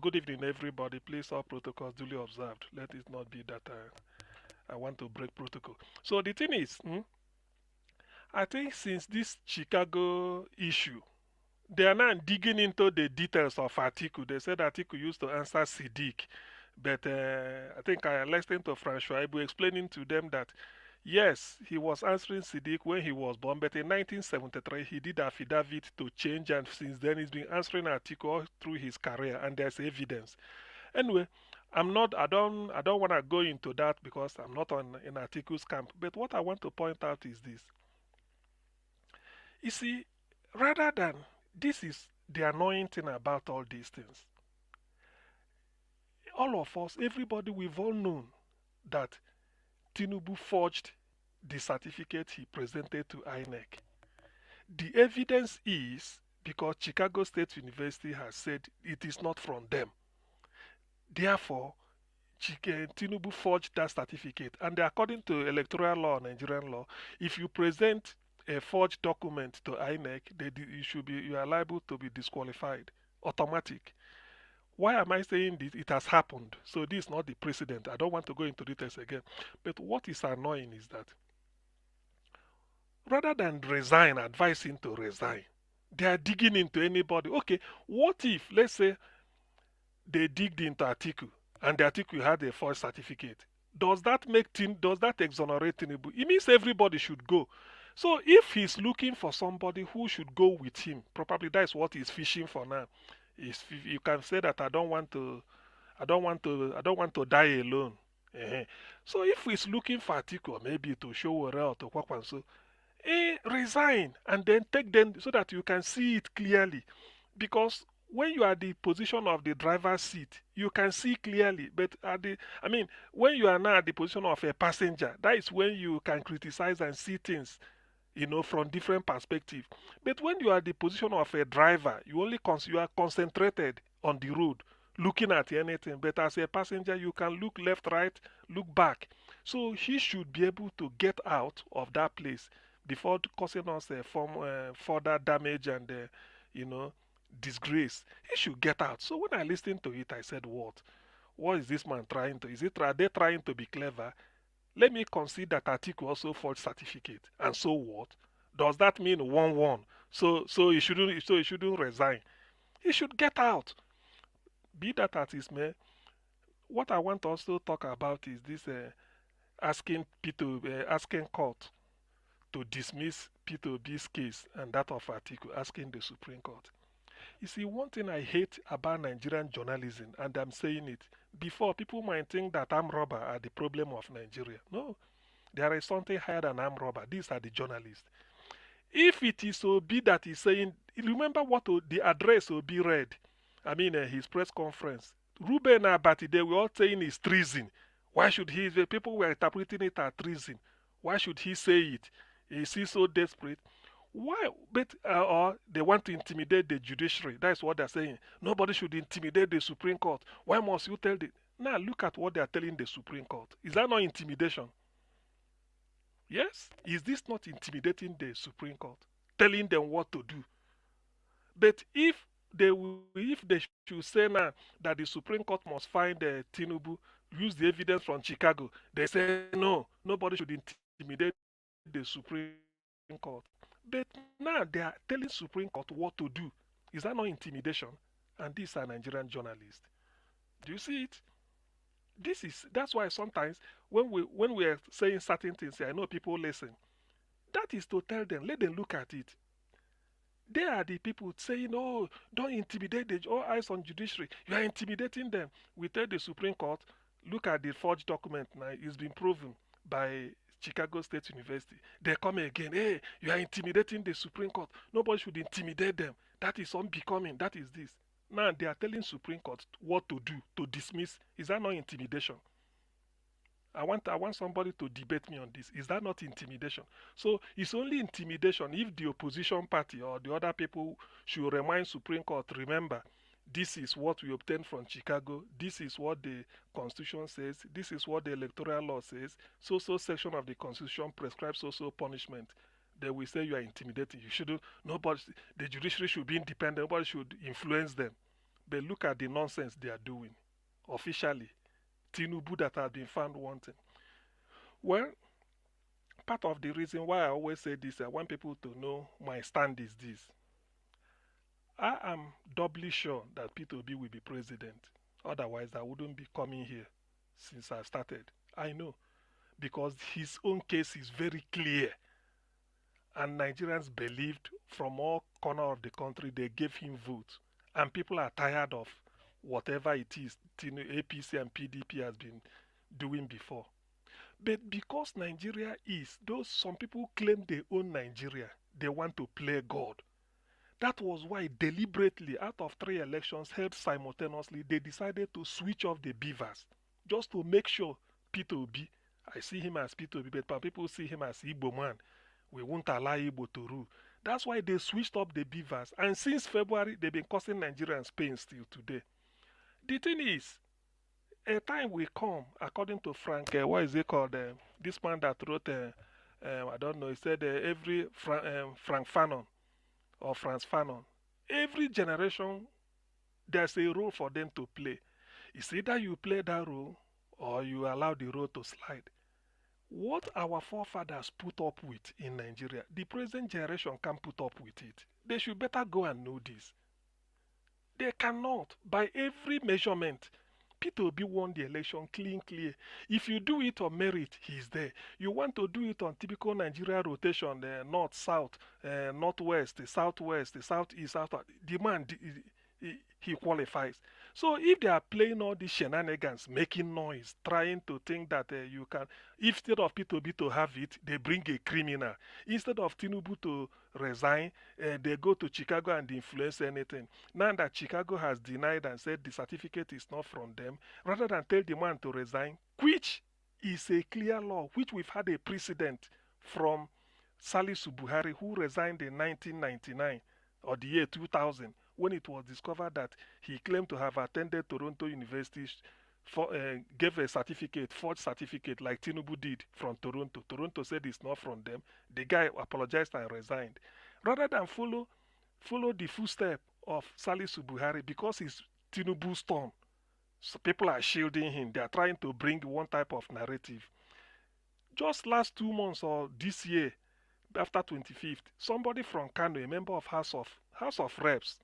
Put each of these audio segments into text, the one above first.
Good evening, everybody. Please, all protocols duly observed. Let it not be that I want to break protocol. So the thing is, I think since this Chicago issue, they are now digging into the details of Atiku. They said Atiku used to answer Siddiq, but I think I listened to Francois Ibu explaining to them that yes, he was answering Siddiq when he was born, but in 1973 he did affidavit to change, and since then he's been answering Atiku all through his career, and there's evidence. Anyway, I don't want to go into that because I'm not on in Atiku's camp. But what I want to point out is this: you see, rather than this is the annoying thing about all these things. All of us, everybody, we've all known that Tinubu forged the certificate he presented to INEC. The evidence is because Chicago State University has said it is not from them. Therefore, Tinubu forged that certificate. And according to electoral law, Nigerian law, if you present a forged document to INEC, you are liable to be disqualified. Automatic. Why am I saying this? It has happened. So this is not the precedent. I don't want to go into details again. But what is annoying is that rather than resign, advise him to resign, they are digging into anybody. Okay, what if, let's say, they digged into Atiku and the Atiku had a false certificate? Does that exonerate Tinubu? It means everybody should go. So if he's looking for somebody who should go with him, probably that's what he's fishing for now. You can say that I don't want to die alone. So if he's looking for Atiku, maybe to show or to Kwakwanso, resign and then take them so that you can see it clearly. Because when you are at the position of the driver's seat, you can see clearly. But when you are now at the position of a passenger, that is when you can criticize and see things, from different perspectives. But when you are at the position of a driver, you are concentrated on the road, looking at anything. But as a passenger, you can look left, right, look back. So he should be able to get out of that place before causing us further damage and you know disgrace. He should get out. So when I listened to it, I said, "What? What is this man trying to? Are they trying to be clever? Let me consider that Atiku also forged certificate. And so what? Does that mean 1-1? So he shouldn't resign. He should get out. Be that as it may. What I want to also talk about is this asking court to dismiss P2B's case and that of Atiku, asking the Supreme Court. You see, one thing I hate about Nigerian journalism, and I'm saying it, before people might think that armed robber are the problem of Nigeria. No, there is something higher than armed robber. These are the journalists. If it is Obi that is saying, remember what the address Obi read, his press conference. Ruben Abati, they were all saying is treason. Why should the people were interpreting it as treason? Why should he say it? Is he so desperate? Why? But or they want to intimidate the judiciary. That's what they're saying. Nobody should intimidate the Supreme Court. Why must you tell the? Now look at what they are telling the Supreme Court. Is that not intimidation? Yes. Is this not intimidating the Supreme Court, telling them what to do? But if they should say now that the Supreme Court must find Tinubu, use the evidence from Chicago, they say no, nobody should intimidate the Supreme Court. But now they are telling Supreme Court what to do. Is that not intimidation? And these are Nigerian journalists. Do you see it? That's why sometimes when we are saying certain things, I know people listen. That is to tell them, let them look at it. They are the people saying, "Oh, don't intimidate the all eyes on judiciary. You are intimidating them." We tell the Supreme Court, look at the forged document now. It's been proven by Chicago State University. They come again, hey, you are intimidating the Supreme Court. Nobody should intimidate them. That is unbecoming. That is this. Now they are telling Supreme Court what to do, to dismiss. Is that not intimidation? I want somebody to debate me on this. Is that not intimidation? So it's only intimidation if the opposition party or the other people should remind Supreme Court, remember, this is what we obtained from Chicago. This is what the Constitution says. This is what the electoral law says. So section of the Constitution prescribes so punishment. They will say you are intimidating. You shouldn't. Nobody. The judiciary should be independent. Nobody should influence them. But look at the nonsense they are doing. Officially, Tinubu that has been found wanting. Well, part of the reason why I always say this, I want people to know my stand is this. I am doubly sure that Peter Obi will be president. Otherwise, I wouldn't be coming here since I started. I know. Because his own case is very clear. And Nigerians believed from all corners of the country they gave him votes. And people are tired of whatever it is APC and PDP has been doing before. But because Nigeria is, those some people claim they own Nigeria, they want to play God. That was why deliberately, out of 3 elections held simultaneously, they decided to switch off the beavers just to make sure Peter Obi, I see him as Peter Obi, but people see him as Igbo man. We won't allow Igbo to rule. That's why they switched up the beavers. And since February, they've been causing Nigerians pain still today. The thing is, a time will come, according to Frank, what is it called? This man that wrote, I don't know, he said every Frank Fanon or Franz Fanon, every generation, there's a role for them to play. It's either you play that role or you allow the role to slide. What our forefathers put up with in Nigeria, the present generation can't put up with it. They should better go and know this. They cannot. By every measurement, Peter Obi won the election clear. If you do it on merit, he's there. You want to do it on typical Nigeria rotation, north, south, northwest, the southwest, the southeast, south. The man, he qualifies. So if they are playing all these shenanigans, making noise, trying to think that you can, instead of Peter Obi to have it, they bring a criminal. Instead of Tinubu to resign, they go to Chicago and influence anything. Now that Chicago has denied and said the certificate is not from them, rather than tell the man to resign, which is a clear law, which we've had a precedent from Salisu Buhari, who resigned in 1999 or the year 2000, when it was discovered that he claimed to have attended Toronto University, gave a certificate, forged certificate, like Tinubu did from Toronto. Toronto said it's not from them. The guy apologized and resigned. Rather than follow the footstep of Salisu Buhari, because it's Tinubu's turn, so people are shielding him. They are trying to bring one type of narrative. Just last 2 months or this year, after 25th, somebody from Kano, a member of House of Reps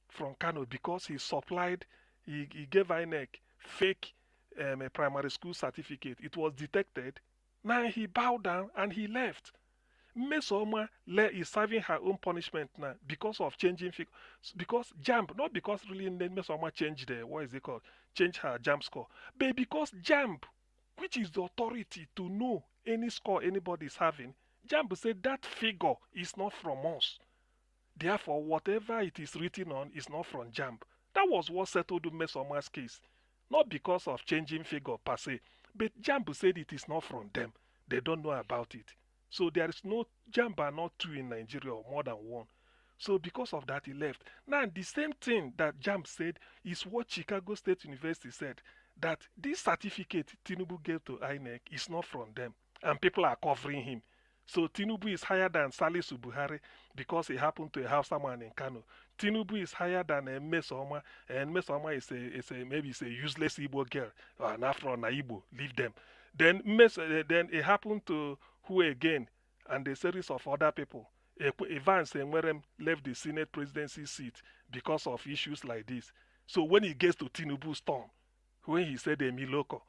from Kano, because he supplied, he gave INEC fake a primary school certificate. It was detected. Now he bowed down and he left. Mesoma is serving her own punishment now because of changing figure. Because JAMB, not because really Mesoma changed the, what is it called, change her JAMB score, but because JAMB, which is the authority to know any score anybody is having, JAMB said that figure is not from us. Therefore, whatever it is written on is not from JAMB. That was what settled Mesoma's case. Not because of changing figure per se, but JAMB said it is not from them. They don't know about it. So there is no, JAMB are not 2 in Nigeria or more than 1. So because of that, he left. Now, the same thing that JAMB said is what Chicago State University said, that this certificate Tinubu gave to INEC is not from them. And people are covering him. So Tinubu is higher than Salisu Buhari because he happened to a Hausa man in Kano. Tinubu is higher than Mesoma, and Mesoma is a maybe it's a useless Igbo girl, and after all, Igbo, leave them. Then then it happened to who again, and a series of other people. Evans Enwerem left the Senate presidency seat because of issues like this. So when he gets to Tinubu's turn, when he said Emiloko,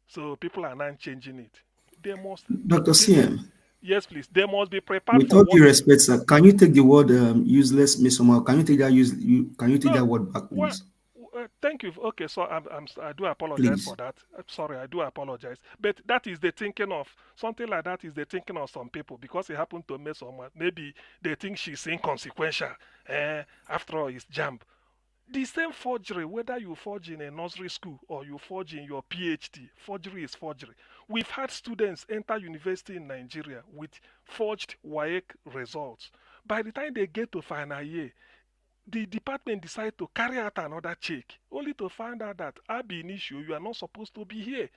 so people are now changing it. They must. Dr. CM. Yes, please. They must be prepared. With all due respect, sir, can you take the word useless Mesoma? Can you take that can you take that word back, please? Thank you. Okay, so I do apologize please. for that. I'm sorry, I do apologize. But that is the thinking of something like that. Is the thinking of some people because it happened to Mesoma. Maybe they think she's inconsequential. After all, it's JAMB. The same forgery, whether you forge in a nursery school or you forge in your PhD, forgery is forgery. We've had students enter university in Nigeria with forged WAEC results. By the time they get to final year, the department decides to carry out another check, only to find out that ab initio, you are not supposed to be here.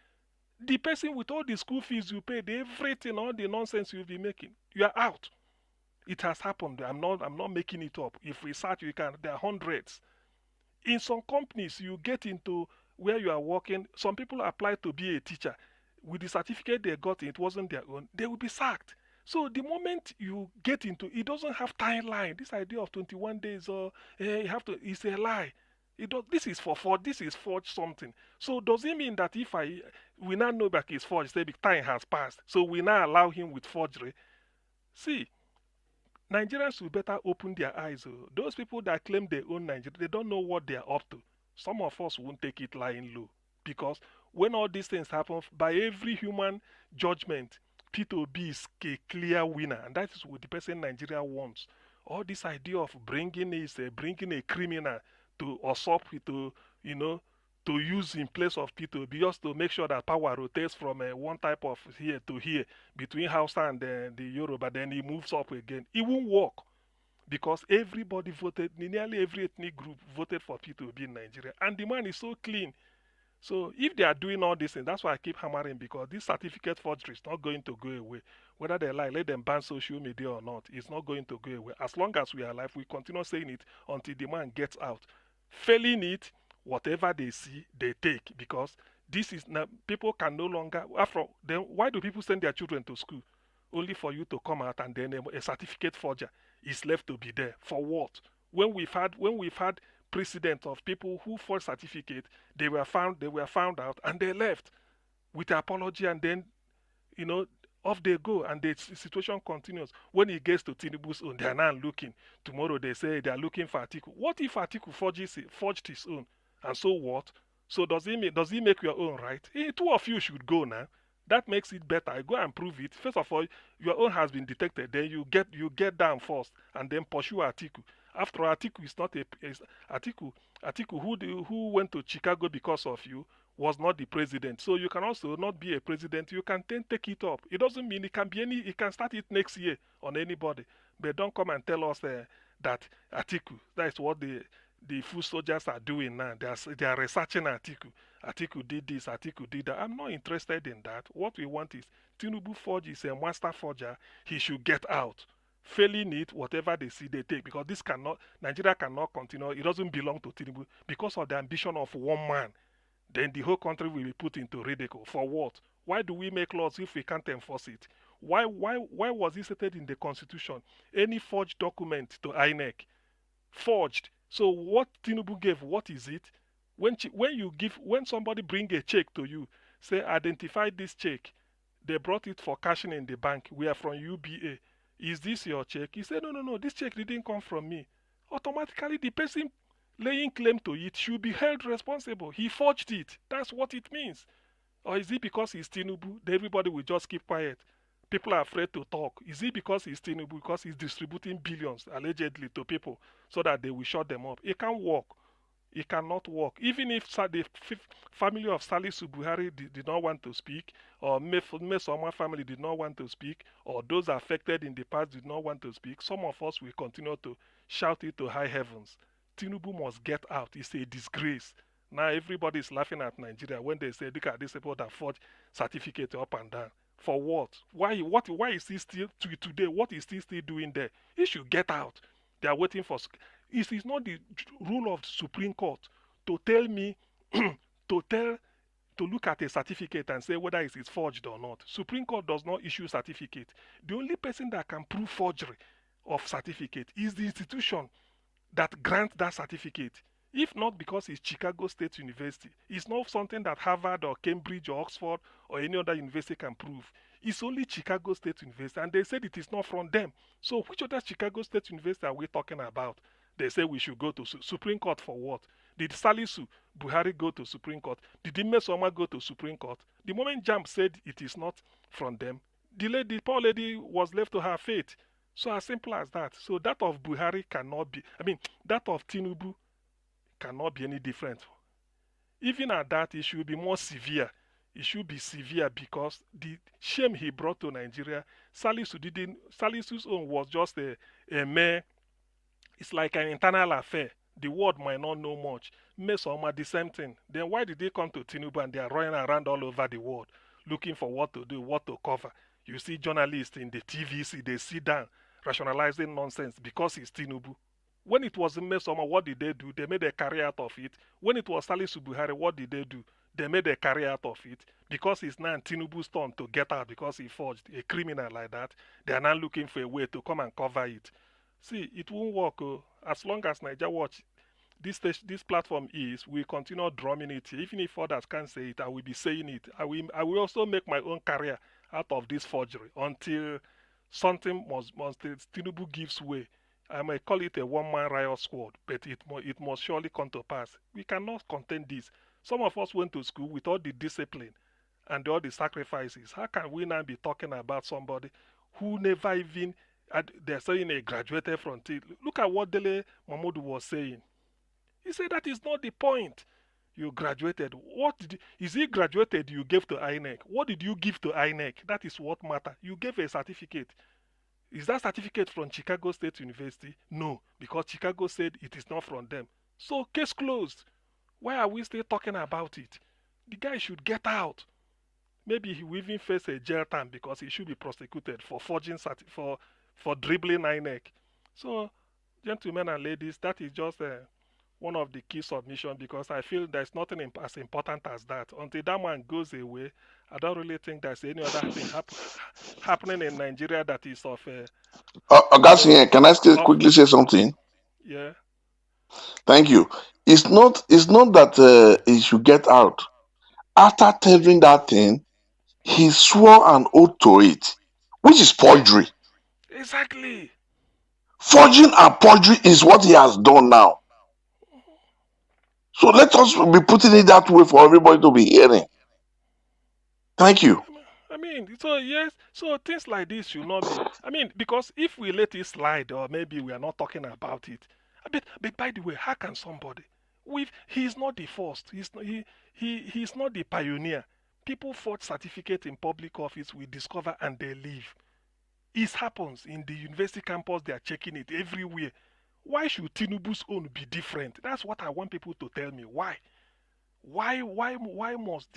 The person with all the school fees you paid, everything, all the nonsense you'll be making, you are out. It has happened. I'm not making it up. If we search, there are hundreds. In some companies, you get into where you are working, some people apply to be a teacher. With the certificate they got, it wasn't their own, they will be sacked. So the moment you get into it, doesn't have timeline. This idea of 21 days or you have to, it's a lie. It does, this is for forge, this is forged something. So does it mean that if I we now know that it's forged, say the time has passed, so we now allow him with forgery? See, Nigerians will better open their eyes. Oh. Those people that claim they own Nigeria, they don't know what they are up to. Some of us won't take it lying low. Because when all these things happen, by every human judgment, P2B is a clear winner. And that is what the person Nigeria wants. All this idea of bringing a criminal to usurp, to, you know, to use in place of P2B, just to make sure that power rotates from one type of here to here between Hausa and the Yoruba, then he moves up again. It won't work because everybody voted, nearly every ethnic group voted for P2B in Nigeria, and the man is so clean. So if they are doing all this, and that's why I keep hammering, because this certificate forgery is not going to go away. Whether they like, let them ban social media or not, it's not going to go away. As long as we are alive, we continue saying it until the man gets out. Failing it, whatever they see, they take, because this is now people can no longer. After then, why do people send their children to school? Only for you to come out and then a certificate forger is left to be there for what? When we've had precedent of people who forged certificate, they were found out and they left with apology, and then you know off they go, and the situation continues. When it gets to Tinubu's own, they are now looking. Tomorrow they say they are looking for Atiku. What if Atiku forged his own, and so what? So does he make your own right? Two of you should go now. That makes it better. Go and prove it. First of all, your own has been detected. Then you get down first, and then pursue Atiku. After all, Atiku is not Atiku. Atiku who went to Chicago because of you was not the president. So you can also not be a president. You can then take it up. It doesn't mean it can be any. It can start it next year on anybody. But don't come and tell us that Atiku. That is what the foot soldiers are doing now. They are researching Atiku. Atiku did this. Atiku did that. I'm not interested in that. What we want is Tinubu Forge is a master forger. He should get out. Failing it, whatever they see, they take, because Nigeria cannot continue. It doesn't belong to Tinubu because of the ambition of one man. Then the whole country will be put into ridicule. For what? Why do we make laws if we can't enforce it? Why was it stated in the constitution? Any forged document to INEC, forged. So what Tinubu gave, what is it? When somebody bring a check to you, say identify this check. They brought it for cashing in the bank. We are from UBA. Is this your check? He said, no, this check didn't come from me. Automatically, the person laying claim to it should be held responsible. He forged it. That's what it means. Or is it because he's Tinubu that everybody will just keep quiet? People are afraid to talk. Is it because he's Tinubu, because he's distributing billions allegedly to people so that they will shut them up? It can't work. It cannot work. Even if the family of Salisu Buhari did not want to speak, or Mesoma family did not want to speak, or those affected in the past did not want to speak, some of us will continue to shout it to high heavens. Tinubu must get out. It's a disgrace. Now everybody is laughing at Nigeria when they say, look at these people that forge certificate up and down. For what? Why is he still today? What is he still doing there? He should get out. They are waiting for. It is not the rule of the Supreme Court to tell me to look at a certificate and say whether it is forged or not. Supreme Court does not issue certificate. The only person that can prove forgery of certificate is the institution that grants that certificate. If not because it's Chicago State University, it's not something that Harvard or Cambridge or Oxford or any other university can prove. It's only Chicago State University, and they said it is not from them. So which other Chicago State University are we talking about? They say we should go to Supreme Court for what? Did Salisu Buhari go to Supreme Court? Did Imesoma go to Supreme Court? The moment Jam said it is not from them, the poor lady was left to her fate. So as simple as that. So that of Buhari cannot be, that of Tinubu cannot be any different. Even at that, it should be more severe. It should be severe because the shame he brought to Nigeria, Salisu's own was just a mere, it's like an internal affair. The world might not know much. Mesoma, the same thing. Then why did they come to Tinubu and they are running around all over the world looking for what to do, what to cover? You see journalists in the TVC, they sit down rationalizing nonsense because it's Tinubu. When it was Mmesoma, what did they do? They made a career out of it. When it was Salisu Buhari, what did they do? They made a career out of it. Because it's now Tinubu's turn to get out because he forged a criminal like that. They are now looking for a way to come and cover it. See, it won't work. Oh. As long as Niger Watch, this platform is, we continue drumming it. Even if others can't say it, I will be saying it. I will also make my own career out of this forgery until something must Tinubu gives way. I might call it a one-man riot squad, but it must surely come to pass. We cannot contain this. Some of us went to school with all the discipline and all the sacrifices. How can we now be talking about somebody who never even, they're saying a graduated from T? Look at what Dele Mahmoud was saying. He said that is not the point. You graduated. Is he graduated you gave to INEC? What did you give to INEC? That is what matters. You gave a certificate. Is that certificate from Chicago State University? No, because Chicago said it is not from them. So case closed. Why are we still talking about it? The guy should get out. Maybe he will even face a jail time because he should be prosecuted for forging for dribbling INEC. So, gentlemen and ladies, that is just one of the key submissions because I feel there's nothing as important as that. Until that man goes away, I don't really think there's any other thing happening in Nigeria that is of Augustine, can I still quickly say something? Yeah. Thank you. It's not that he should get out. After telling that thing, he swore an oath to it, which is forgery. Exactly. Forging and perjury is what he has done now. So let us be putting it that way for everybody to be hearing. Thank you. I mean, so yes, so things like this should not be. I mean, because if we let it slide, or maybe we are not talking about it. But by the way, how can somebody? He's not the first. He's not the pioneer. People forge certificate in public office, we discover, and they leave. It happens in the university campus. They are checking it everywhere. Why should Tinubu's own be different? That's what I want people to tell me. Why? Why must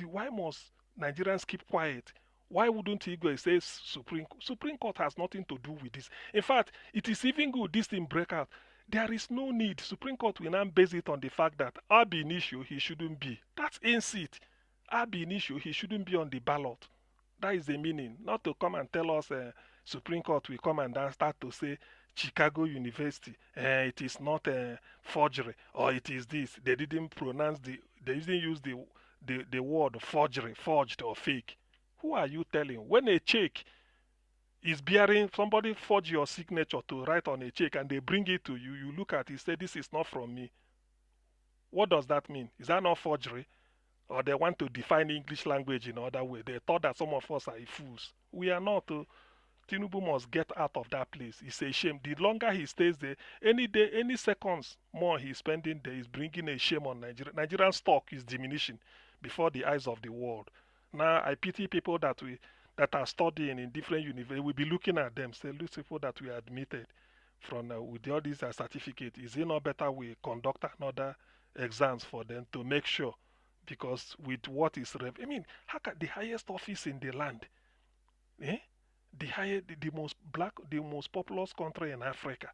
Nigerians keep quiet? Why wouldn't he go say Supreme Court has nothing to do with this? In fact, it is even good this thing break out. There is no need. Supreme Court will now base it on the fact that Abi an issue he shouldn't be. That's in seat. Abi an issue he shouldn't be on the ballot. That is the meaning. Not to come and tell us Supreme Court will come and then start to say Chicago University, it is not forgery or it is this. They didn't they didn't use the word forgery, forged or fake. Who are you telling? When a check is bearing, somebody forge your signature to write on a check and they bring it to you, you look at it, say this is not from me. What does that mean? Is that not forgery? Or they want to define English language in another way? They thought that some of us are fools. We are not. Tinubu must get out of that place. It's a shame. The longer he stays there, any day, any seconds more he's spending there is bringing a shame on Nigeria. Nigerian stock is diminishing before the eyes of the world. Now I pity people that are studying in different universities. We'll be looking at them, say, look, people that we admitted from with all these certificates. Is it not better we conduct another exams for them to make sure? Because with what is I mean, how can the highest office in the land, the most populous country in Africa,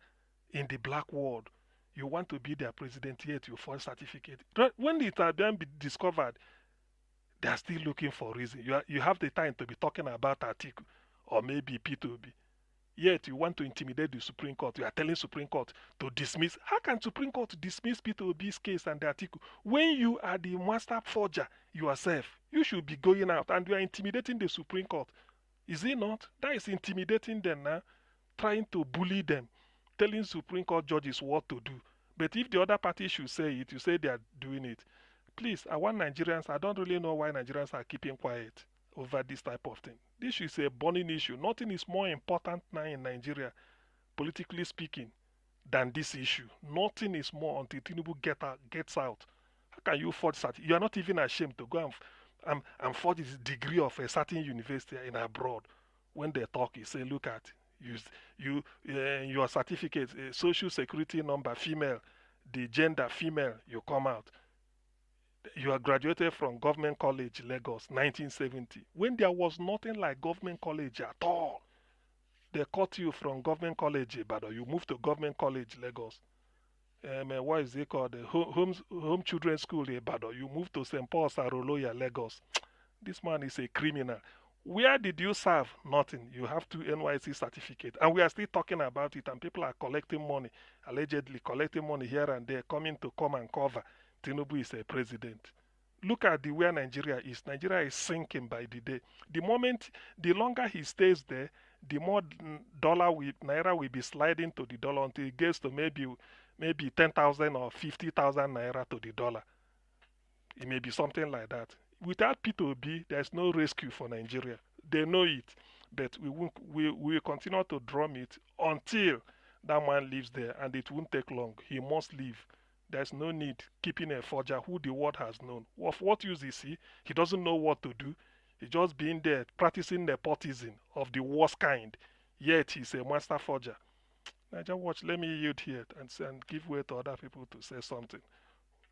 in the black world, you want to be their president yet you forge certificate. When it had then be discovered, they are still looking for reason. You have the time to be talking about Atiku or maybe P2B. Yet you want to intimidate the Supreme Court. You are telling Supreme Court to dismiss. How can Supreme Court dismiss P2B's case and the Atiku when you are the master forger yourself? You should be going out and you are intimidating the Supreme Court. Is it not? That is intimidating them now, trying to bully them, telling Supreme Court judges what to do. But if the other party should say it, you say they are doing it. Please, I want Nigerians, I don't really know why Nigerians are keeping quiet over this type of thing. This is a burning issue. Nothing is more important now in Nigeria, politically speaking, than this issue. Nothing is more until Tinubu gets out. How can you forge that? You are not even ashamed to go and forge this degree of a certain university in abroad. When they talk, you say, look at your certificate, social security number, female, the gender, female, you come out. You are graduated from Government College, Lagos, 1970. When there was nothing like Government College at all. They cut you from Government College, Ibadan. You moved to Government College, Lagos. what is it called? Home Children's School in Ibadan. You move to St. Paul's, Aroloya, Lagos. This man is a criminal. Where did you serve? Nothing. You have 2 NYC certificate. And we are still talking about it, and people are collecting money, allegedly collecting money here and there, coming to come and cover. Tinubu is a president. Look at the where Nigeria is. Nigeria is sinking by the day. The longer he stays there, the more naira will be sliding to the dollar until it gets to maybe 10,000 or 50,000 naira to the dollar. It may be something like that. Without P2B, there's no rescue for Nigeria. They know it, but we will continue to drum it until that man lives there, and it won't take long. He must leave. There's no need keeping a forger who the world has known. Of what use is he? He doesn't know what to do. He's just being there practicing nepotism of the worst kind. Yet he's a master forger. NAIJA Watch, let me yield here and give way to other people to say something.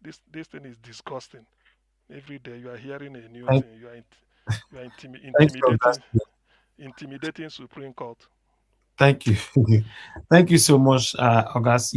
This thing is disgusting. Every day you are hearing a new thing. You are intimidating Supreme Court. Thank you. Thank you so much, August.